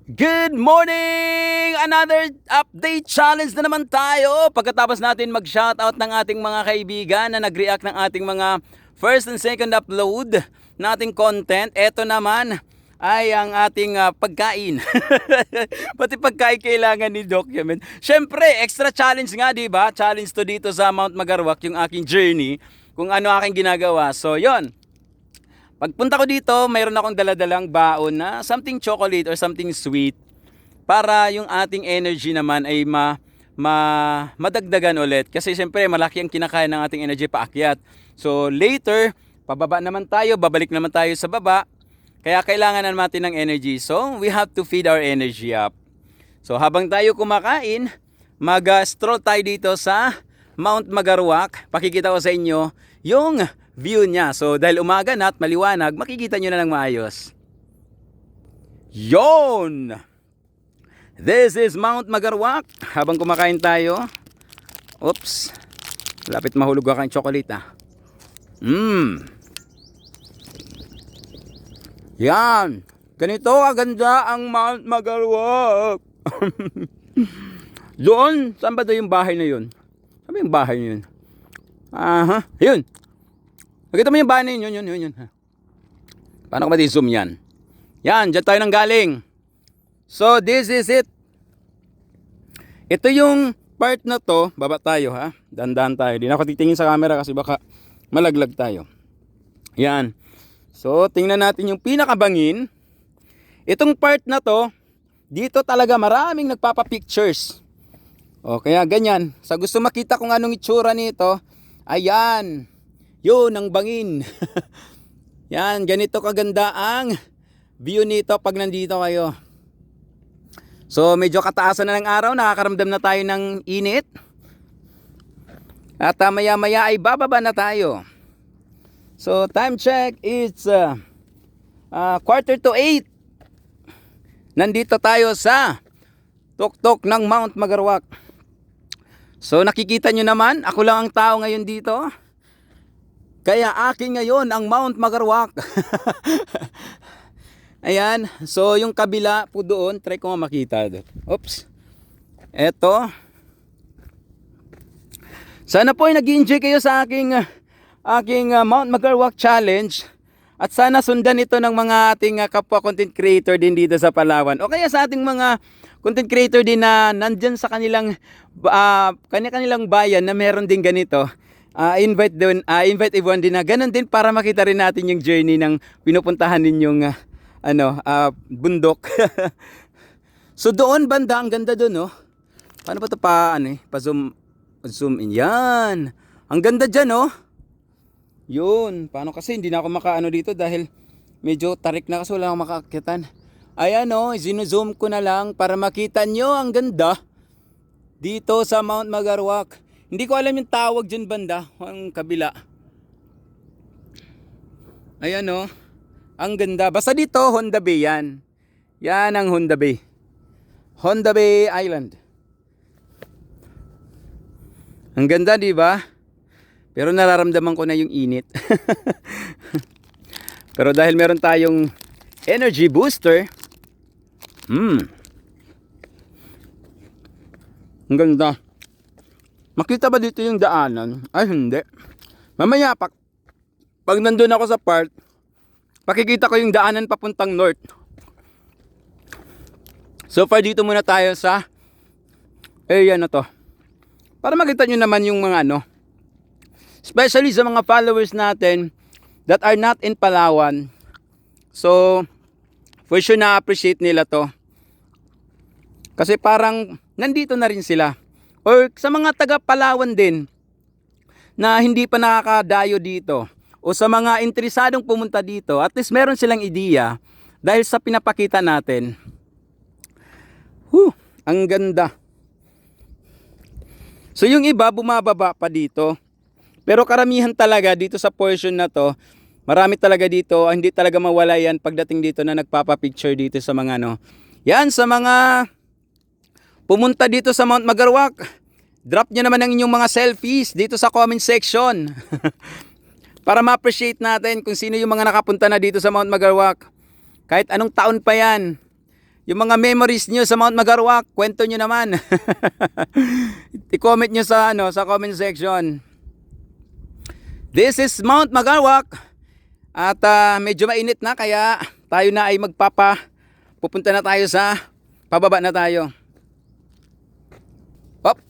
Good morning! Another update challenge na naman tayo. Pagkatapos natin mag-shoutout ng ating mga kaibigan na nag-react ng ating mga first and second upload nating content. Ito naman ay ang ating pagkain. Pati pagkain kailangan ni document. Syempre, extra challenge nga, di ba? Challenge to dito sa Mount Magarwak, yung aking journey, kung ano aking ginagawa. So, yon. Pagpunta ko dito, mayroon akong daladalang baon na something chocolate or something sweet para yung ating energy naman ay madagdagan ulit. Kasi siyempre malaki ang kinakain ng ating energy paakyat. So later, pababa naman tayo, babalik naman tayo sa baba. Kaya kailangan natin ng energy. So we have to feed our energy up. So habang tayo kumakain, mag-stroll tayo dito sa Mount Magarwak. Pakikita ko sa inyo yung view niya. So dahil umaga na at maliwanag, makikita nyo na ng maayos. Yon! This is Mount Magarwak. Habang kumakain tayo. Oops. Lapit mahulog ako ang chocolate Yan. Ganito kaganda ang Mount Magarwak. Doon, saan ba yung bahay na yun? Saan ba yung bahay na yun? Yun. Nakita mo yung bahay na yun, yun. Paano ko zoom yan? Yan, dyan tayo nang galing. So, this is it. Ito yung part na to. Baba tayo ha. Dandan tayo. Di na ako titingin sa camera kasi baka malaglag tayo. Yan. So, tingnan natin yung pinakabangin. Itong part na to, dito talaga maraming nagpapapictures. O, kaya ganyan. Sa gusto makita kung anong itsura nito, ayan. Yun ang bangin. Yan, ganito kaganda ang view nito pag nandito kayo. So medyo kataasan na ng araw, nakakaramdam na tayo ng init. At maya maya ay bababa na tayo. So time check, it's 7:45. Nandito tayo sa tuktok ng Mount Magarwak. So nakikita nyo naman, ako lang ang tao ngayon dito. Kaya akin ngayon ang Mount Magarwak. Ayan. So yung kabila po doon. Try ko nga makita. Oops. Eto. Sana po ay nag-enjoy kayo sa aking Mount Magarwak Challenge. At sana sundan ito ng mga ating kapwa content creator din dito sa Palawan. O kaya sa ating mga content creator din na nandyan sa kanilang bayan na meron din ganito. Invite everyone din na ganun din para makita rin natin yung journey ng pinupuntahan ninyong bundok. So doon banda, ang ganda doon, no? Paano ba ito pa-zoom in? Yan. Ang ganda dyan, no? Yun. Paano kasi hindi na ako makaano dito dahil medyo tarik na kasi wala akong makakakitan. Ayan, no? Zoom ko na lang para makita nyo ang ganda dito sa Mount Magarwak. Hindi ko alam yung tawag dyan banda, ang kabila. Ayan o. Ang ganda. Basta dito, Honda Bay yan. Yan ang Honda Bay. Honda Bay Island. Ang ganda, di ba? Pero nararamdaman ko na yung init. Pero dahil meron tayong energy booster. Ang ganda. Makita ba dito yung daanan? Ay, hindi. Mamaya, pag nandun ako sa part, pakikita ko yung daanan papuntang north. So far, dito muna tayo sa area na to. Para makita nyo naman yung mga especially sa mga followers natin that are not in Palawan. So, for sure na-appreciate nila to. Kasi parang nandito na rin sila. Or sa mga taga Palawan din na hindi pa nakakadayo dito o sa mga interesadong pumunta dito, at least meron silang ideya dahil sa pinapakita natin. Ang ganda. So yung iba bumababa pa dito. Pero karamihan talaga dito sa portion na to, marami talaga dito, hindi talaga mawala yan pagdating dito na nagpapapicture dito sa mga Yan, sa mga pumunta dito sa Mount Magarwak, drop nyo naman ang inyong mga selfies dito sa comment section. Para ma-appreciate natin kung sino yung mga nakapunta na dito sa Mount Magarwak. Kahit anong taon pa yan. Yung mga memories nyo sa Mount Magarwak, kwento nyo naman. I-comment nyo sa, sa comment section. This is Mount Magarwak. At medyo mainit na, kaya tayo na ay pupunta na tayo sa, pababa na tayo. Hop!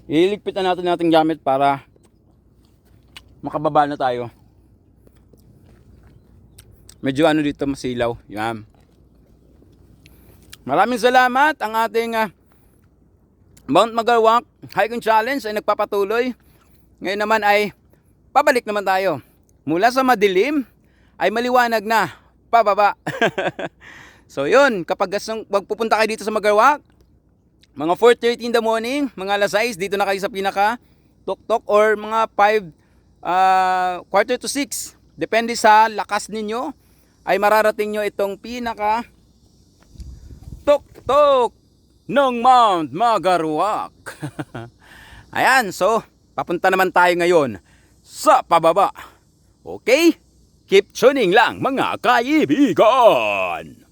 Iligpit na natin ating gamit para makababa na tayo. Medyo dito masilaw. Yan. Maraming salamat. Ang ating Mount Magarwak Hiking Challenge ay nagpapatuloy. Ngayon naman ay pabalik naman tayo. Mula sa madilim ay maliwanag na pababa. So yun, kapag magpupunta kayo dito sa Magarwak, mga 4:30 in the morning, mga alas 6, dito na kayo sa pinaka tuktok, or mga 5, 5:45. Depende sa lakas ninyo, ay mararating nyo itong pinaka tuktok ng Mount Magarwak. Ayan, so papunta naman tayo ngayon sa pababa. Okay? Keep tuning lang mga kaibigan.